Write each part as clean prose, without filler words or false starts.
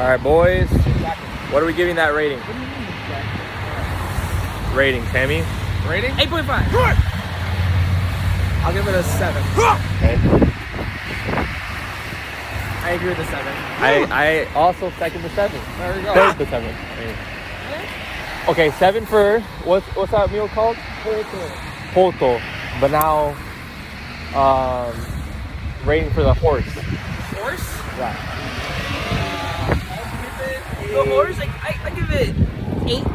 All right, boys. What are we giving that rating? What do you mean, Jack? Rating, Sammy? Rating? 8.5. I'll give it a 7. Okay. I agree with the 7. I also second the 7. There we go. Third the 7. Okay, 7 for what's that meal called? Poto. But now, rating for the horse. Horse? Yeah. The horse, I give it 8.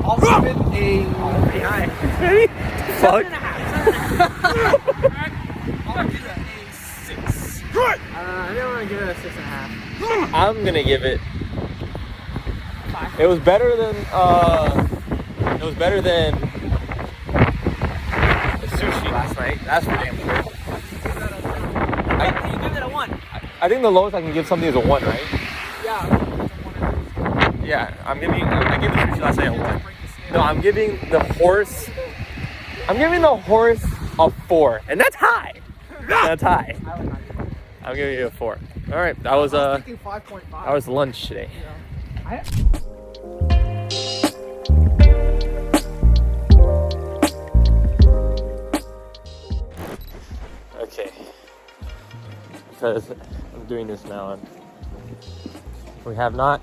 I'll give it a pretty high. Fuck. 7.5. I'll give it a 6. I don't want to give it a 6.5. I'm gonna give it. 5. It was better than the sushi last night. That's for damn sure. You give it a 1. I think the lowest I can give something is a 1, right? Yeah. Yeah, I gave the sushi last night a 1. No, I'm giving the horse a 4, and that's high. That's high. I'm giving it a 4. All right, that was 5.5. that was lunch today. Yeah. Okay, because I'm doing this now, and we have not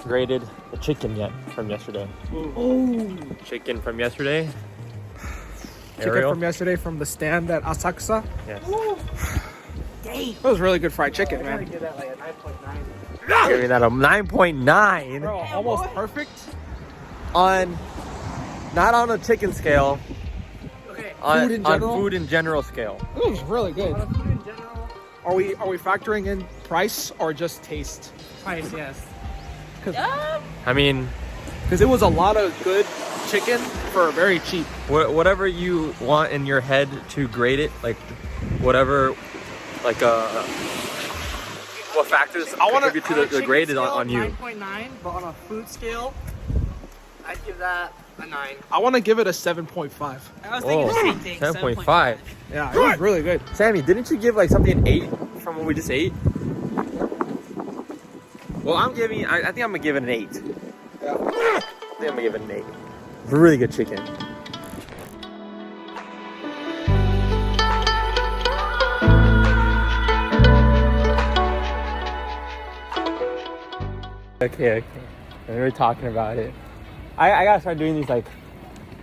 graded the chicken yet from yesterday. Ooh. Chicken from yesterday. Chicken Ariel? from yesterday from the stand at Asakusa. Yes. Dang. That was really good fried chicken, man. Give me that a 9.9. Bro, almost perfect. Not on a chicken scale. Okay. On Food in general? food in general scale. It was really good. Food in general. Are we factoring in price or just taste? Price, yes. I mean, Because it was a lot of good chicken for very cheap. whatever you want in your head to grade it, like whatever, like what factors contribute to the grade is on you. 9.9, but on a food scale, I'd give that a 9. I want to give it a 7.5. I was thinking the same thing. 10.5. Yeah, it was really good. Sammy, didn't you give like something an 8 from what we just ate? Well, I think I'm gonna give it an 8. Yeah. I think I'm gonna give it an 8. Really good chicken. Okay. And we were talking about it. I gotta start doing these like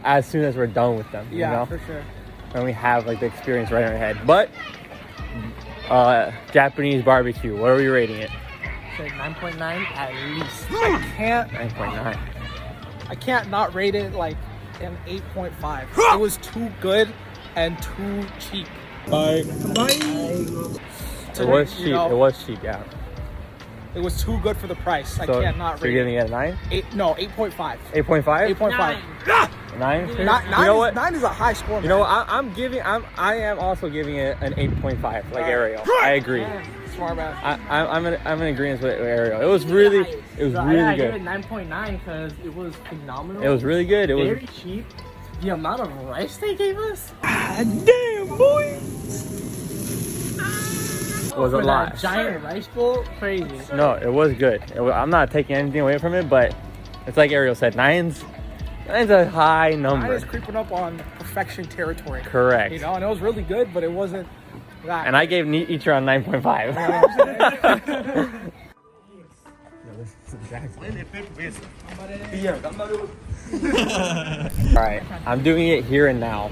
as soon as we're done with them. Yeah, you know? for sure. When we have like the experience right in our head. But Japanese barbecue, what are we rating it? Say 9.9 at least. I can't 9.9. I can't not rate it like an 8.5. It was too good and too cheap. Bye. It was cheap. It was cheap, yeah. It was too good for the price. I So, can't not so rate you're giving it a 9? 8.5. 8.5? 8.5. 9? You know what? 9 is a high score. You know what? I am also giving it an 8.5, like Ariel. I agree. Smart man. I'm in agreement with Ariel. It was really I give good. it 9.9 because it was phenomenal. It was really good. It was very cheap. The amount of rice they gave us damn boy. Was a for lot. that giant rice bowl, crazy. No, it was good. I'm not taking anything away from it, but it's like Ariel said, 9's a high 9 number. is creeping up on perfection territory. Correct. You know, and it was really good, but it wasn't that. And I gave each around 9.5. Alright, I'm doing it here and now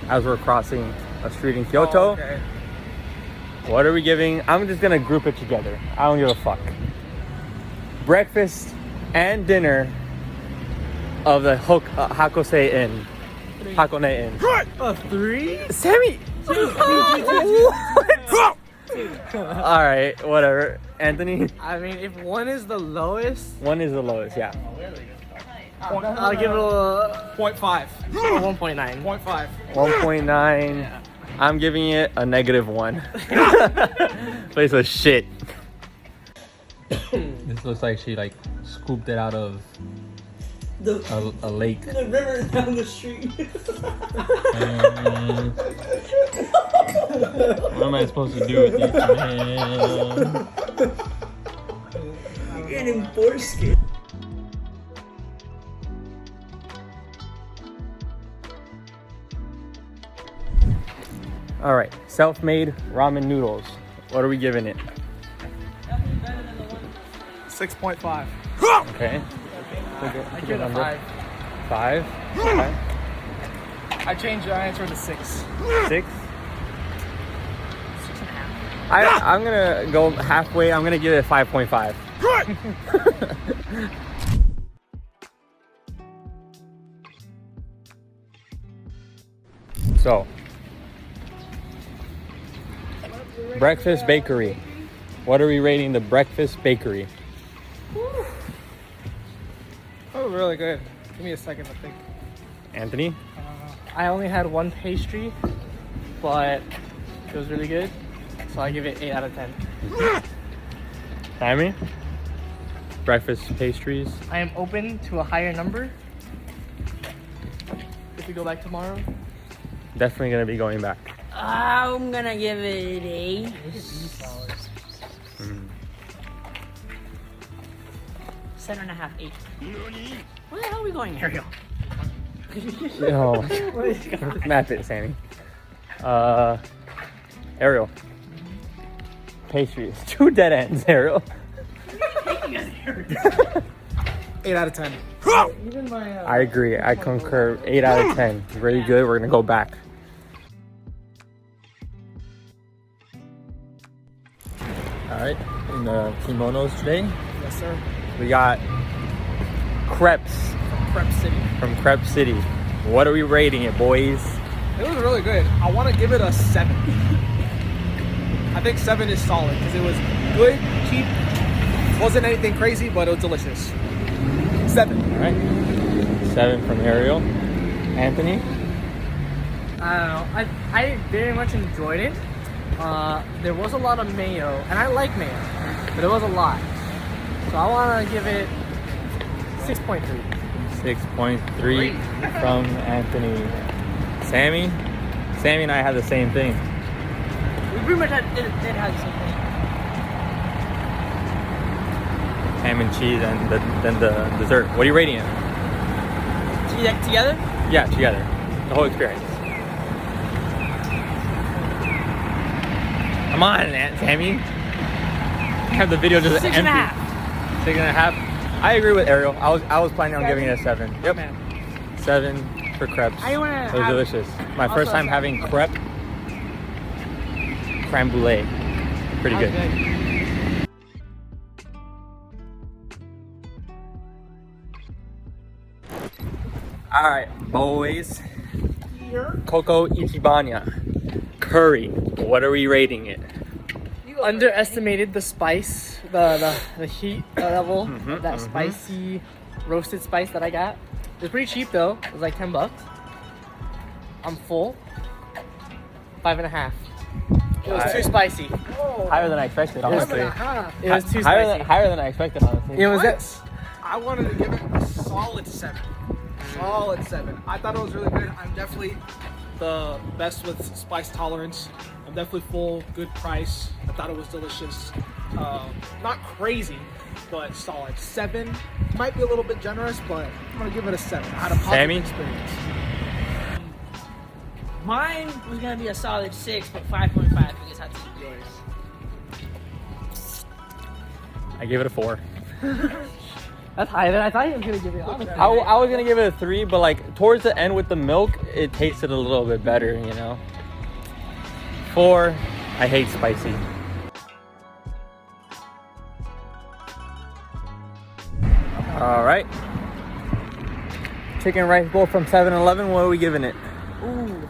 as we're crossing a street in Kyoto. Oh, okay. What are we giving? I'm just gonna group it together. I don't give a fuck. Breakfast and dinner of the Hakone Inn. Hakone Inn. A 3? Sammy! Alright, whatever. Anthony? I mean, if 1 is the lowest, 1 is the lowest, yeah. I'll give it a 0.5. 1.9. 0.5. 1.9. Yeah. I'm giving it a -1. Place was shit. This looks like she like scooped it out of a lake. The river down the street. What am I supposed to do with this, man? can't enforce it. All right, self-made ramen noodles. What are we giving it? 6.5. Okay. I give it a 5. 5? Okay. I changed your answer to 6. 6? I'm gonna go halfway. I'm gonna give it a 5.5. So, breakfast bakery. What are we rating the breakfast bakery? Oh, really good. Give me a second to think. Anthony? I only had one pastry, but it was really good. So I give it 8 out of 10. Sammy? Breakfast pastries? I am open to a higher number. If we go back tomorrow. Definitely gonna be going back. I'm gonna give it a 7.5, 8. Where the hell are we going, Ariel? Oh, map it, Sammy. Ariel. Pastries. 2 dead ends, Ariel. 8 out of 10. Even my, I agree. I concur. 8 out of 10. Really good. We're gonna go back. All right. In the kimonos today, Yes, sir. we got crepes Prep City. from Crepe City. What are we rating it, boys? It was really good. I want to give it a 7. I think 7 is solid because it was good, cheap, wasn't anything crazy, but it was delicious. 7. All right. 7 from Ariel. Anthony? I don't know. I very much enjoyed it. There was a lot of mayo, and I like mayo, but it was a lot. So I want to give it 6.3. 6.3 from Anthony. Sammy? Sammy and I had the same thing. We pretty much did have the same thing. Ham and cheese and then the dessert. What are you rating it? Together? Yeah, together. The whole experience. Come on, Aunt Sammy. Have the video just 6.5. empty. 6.5. I agree with Ariel. I was planning on giving it a 7. Yep. 7 for crepes. I wanna It was have- delicious. My first time having crepe. Creme brulee. Pretty good. All right, boys. Coco Ichibanya curry. What are we rating it? You underestimated the spice, the heat level of that spicy roasted spice that I got. It was pretty cheap though. It was like $10. I'm full. 5.5. It was too spicy. Higher than I expected, honestly. It was too spicy. Higher than I expected, honestly. It was I wanted to give it a solid 7. Solid 7. I thought it was really good. I'm definitely the best with spice tolerance. I'm definitely full, good price. I thought it was delicious. Not crazy, but solid. 7 might be a little bit generous, but I'm gonna give it a 7. I had a positive Sammy? experience. Mine was gonna be a solid 6, but 5.5 because I had to eat yours. I gave it a 4. That's higher than I thought you were gonna give it. Honestly. I was gonna give it a 3, but like towards the end with the milk, it tasted a little bit better, you know. 4. I hate spicy. All right. Chicken rice bowl from 7-Eleven. What are we giving it? Ooh.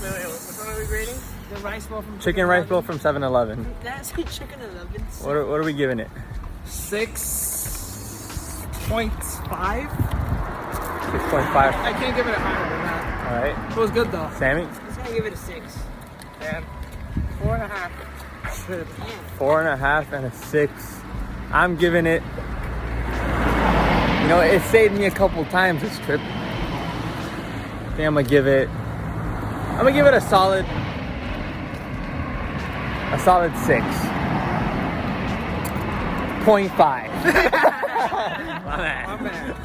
Wait, which one are we grading? The rice bowl from Chicken rice bowl from 7-Eleven. That's a chicken 11. What are we giving it? 6.5. 6.5. I can't give it a higher than that. All right. It was good though. Sammy? I'm just gonna give it a 6. Man. 4.5. Shit. 4.5 and a 6. I'm giving it. You know, it saved me a couple times this trip. I think I'm gonna give it a solid A solid 6.5. My man. My man.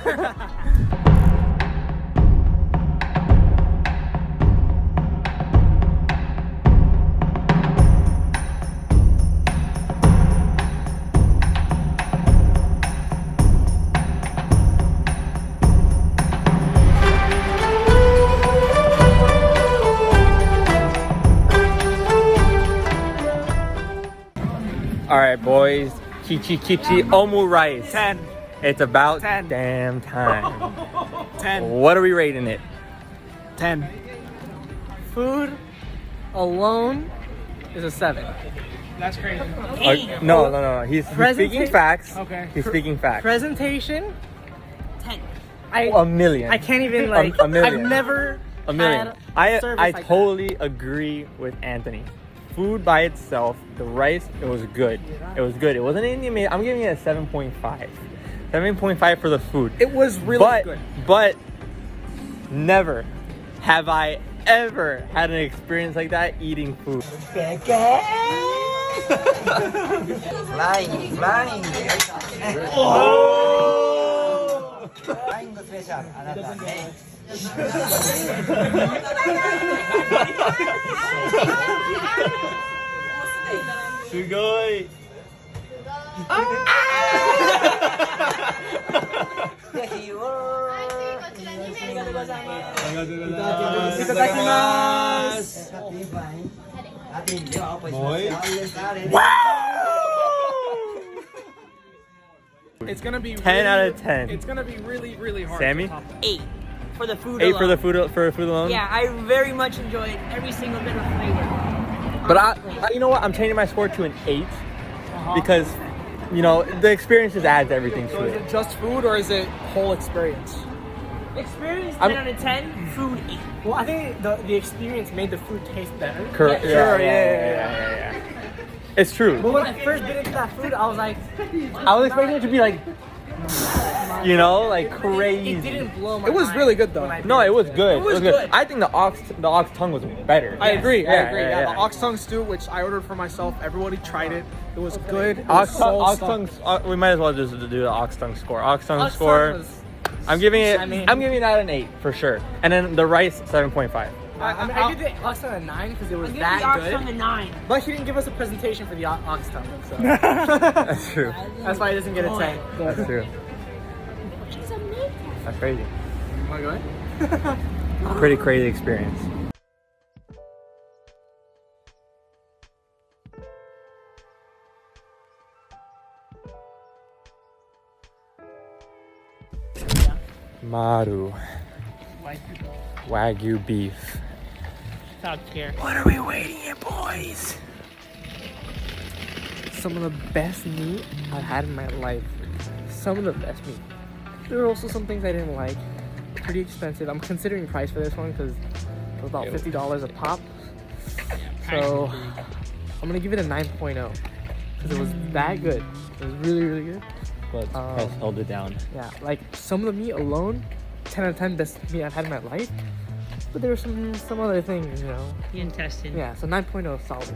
All right, boys. Kichi omu rice. 10. It's about 10. damn time. 10. What are we rating it? 10. Food alone is a 7. That's crazy. No. He's speaking facts. Okay. He's speaking facts. Presentation, 10. A million. I can't even like. A million. I've never. A million. had service I like totally agree with Anthony. Food by itself, the rice, it was good. It was good. It wasn't anything amazing. I'm giving it a 7.5. 7.5 for the food. It was really good. But never have I ever had an experience like that eating food. Flying. Oh! Flying special. あなたね。すごい。ぜひを。ありがとうございます。ありがとうございます。いただきます。It's gonna be 10 out of 10. It's gonna be really, really hard. Sammy? To top. 8 for the food 8 alone. for food alone? Yeah, I very much enjoyed every single bit of flavor. But you know what? I'm changing my score to an 8 because, you know, the experience just adds everything So to is it. it just food or is it whole experience? Experience 10 out of 10, food 8. Well, I think the experience made the food taste better. Correct. Yeah. It's true. But when I first bit into that food, I was like, I was expecting it to be like, you know, like crazy. it didn't blow my It was mind really good though. when I No, bit it was into good. It was good. I think the ox tongue was better. I agree. Yeah, The ox tongue stew, which I ordered for myself, everybody tried it. It was good. It was Ox so tongue. We might as well just do the ox tongue score. Ox tongue Ox score. tongue was- I'm giving it. I mean- I'm giving that an 8 for sure. And then the rice 7.5. I give the ox tongue a 9 because it was Give that the ox good. tongue a 9. But he didn't give us a presentation for the ox tongue, so That's true. that's why he doesn't get a 10. That's true. That's crazy. Wanna go in? Pretty crazy experience. Maru. Wagyu beef. Top tier. What are we waiting here, boys? Some of the best meat I've had in my life. Some of the best meat. There were also some things I didn't like. Pretty expensive. I'm considering price for this one because it was about $50 a pop. So I'm gonna give it a 9.0 because it was that good. It was really, really good. But has held it down. Yeah, like some of the meat alone, 10 out of 10 best meat I've had in my life. But there were some other things, you know. The intestine. Yeah, so 9.0 solid.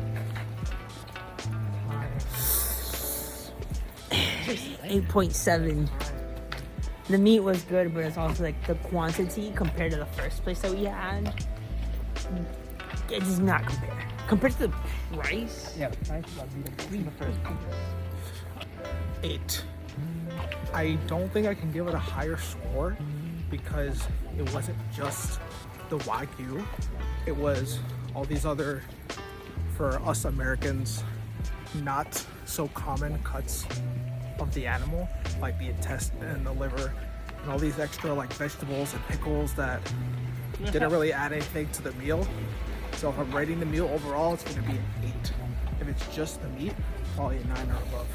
8.7. The meat was good, but it's also like the quantity compared to the first place that we had. It does not compare. Compared to the price. Yeah, price was in the first place. 8. I don't think I can give it a higher score because it wasn't just the Wagyu. It was all these other, for us Americans, not so common cuts of the animal, like the intestine and the liver and all these extra like vegetables and pickles that didn't really add anything to the meal. So if I'm rating the meal overall, it's going to be an 8. If it's just the meat, probably a 9 or above.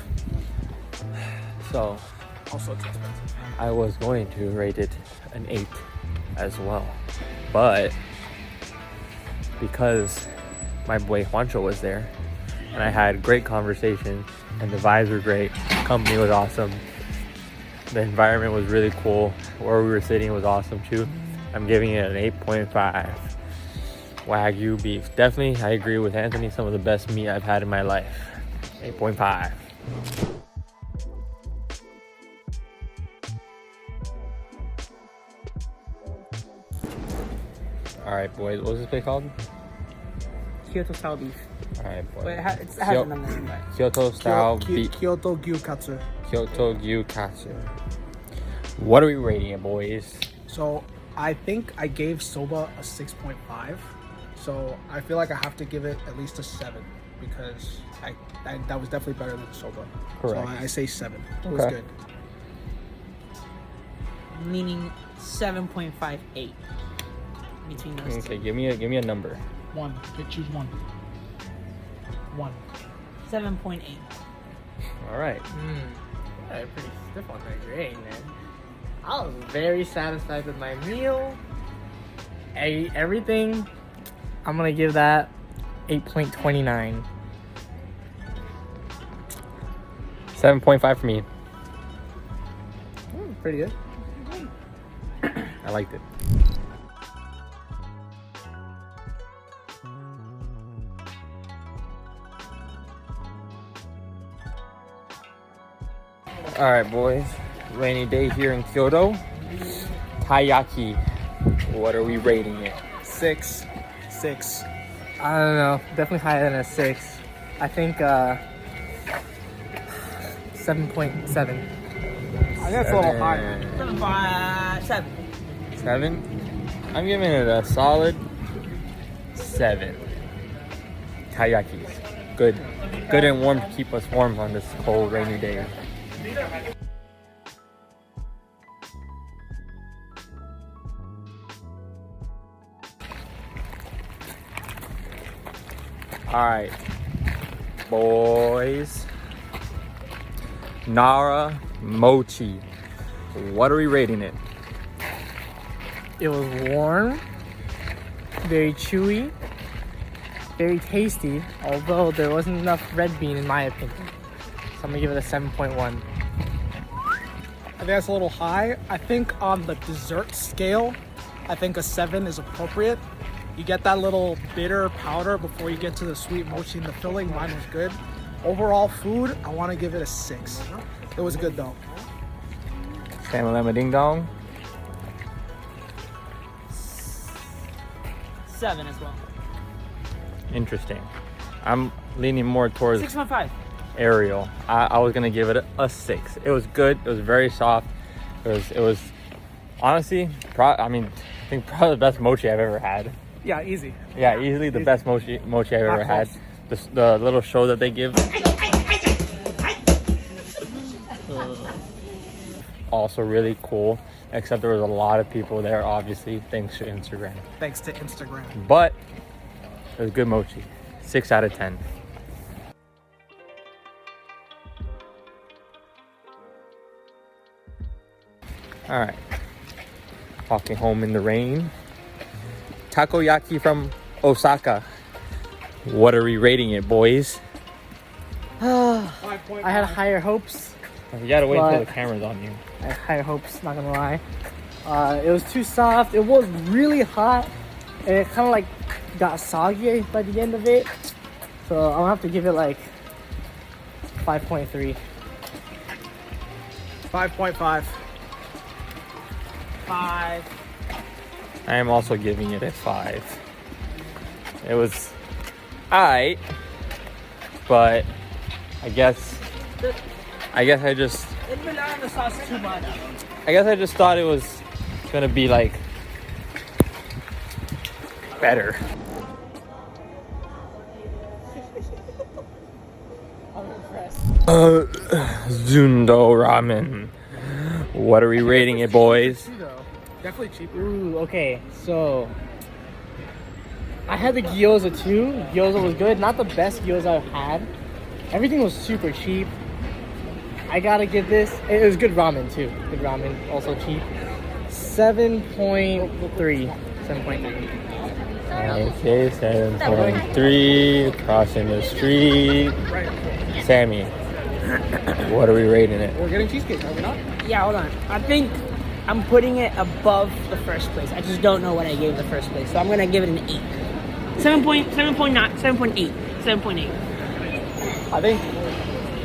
So Also, it's expensive. I was going to rate it an 8 as well. But because my boy Juancho was there and I had great conversation and the vibes were great, the company was awesome, the environment was really cool, where we were sitting was awesome too, I'm giving it an 8.5. Wagyu beef. Definitely, I agree with Anthony. Some of the best meat I've had in my life. 8.5. All right, boys. What's this place called? Kyoto style beef. All right, boys. But it has another name, but Kyoto style beef. Kyoto Gyukatsu. Kyoto Gyukatsu. What are we rating it, boys? So I think I gave soba a 6.5. So I feel like I have to give it at least a 7 because that was definitely better than soba. Correct. So I say 7. It was Okay. good. meaning 7.58 between those Okay, two. give me a number. 1. Choose 1. 1. 7.8. All right. Yeah, pretty stiff on that grade, man. I was very satisfied with my meal. I ate everything. I'm gonna give that 8.29. 7.5 for me. Pretty good. I liked it. All right, boys. Rainy day here in Kyoto. Taiyaki. What are we rating it? 6. I don't know. Definitely higher than a 6. I think 7.7. I think it's a little higher. 7.7. 7? I'm giving it a solid 7. Taiyakis. Good. Good and warm to keep us warm on this cold, rainy day. Alright, boys. Nara Mochi. What are we rating it? It was warm, very chewy, very tasty, although there wasn't enough red bean in my opinion. So I'm gonna give it a 7.1. I think that's a little high. I think on the dessert scale, I think a 7 is appropriate. You get that little bitter powder before you get to the sweet mochi and the filling. Mine was good. Overall food, I want to give it a 6. It was good though. Shamalama Ding Dong. 7 as well. Interesting. I'm leaning more towards 6.5. Ariel. I was gonna give it a 6. It was good. It was very soft. It was honestly, I think probably the best mochi I've ever had. Yeah, easy. Yeah, easily the best mochi I've ever had. The little show that they give. Also really cool. Except there was a lot of people there, obviously, thanks to Instagram. Thanks to Instagram. But it was good mochi. 6 out of 10. All right. Walking home in the rain. Takoyaki from Osaka. What are we rating it, boys? I had higher hopes. You gotta wait until But- the camera's on you. I had higher hopes, not gonna lie. It was too soft. It was really hot, and it kind of like got soggy by the end of it. So I'm gonna have to give it like 5.3. 5.5. 5. I am also giving it a 5. It was alright, but I guess I just It relied on the sauce too much. I just thought it was gonna be like better. Zundo ramen. What are we rating it, boys? Definitely cheaper. Ooh, okay. So I had the gyoza too. Gyoza was good. Not the best gyoza I've had. Everything was super cheap. I gotta give this. It was good ramen too. Good ramen, also cheap. 7.3. 7.3. Okay, 7.3. Crossing the street. Sammy, what are we rating it? We're getting cheesecake, are we not? Yeah, hold on. I think I'm putting it above the first place. I just don't know what I gave the first place. So I'm going to give it an 8. 7.9, 7.8, 7.8. I think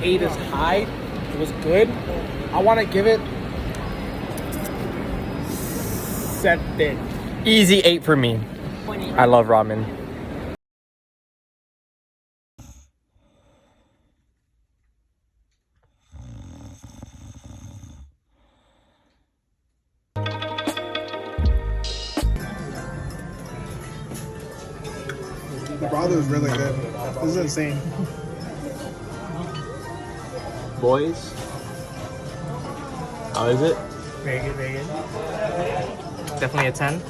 8 is high. It was good. I want to give it 7. Easy 8 for me. I love ramen. The broth is really good. This is insane. Boys, how is it? Very good, very good. Definitely a 10.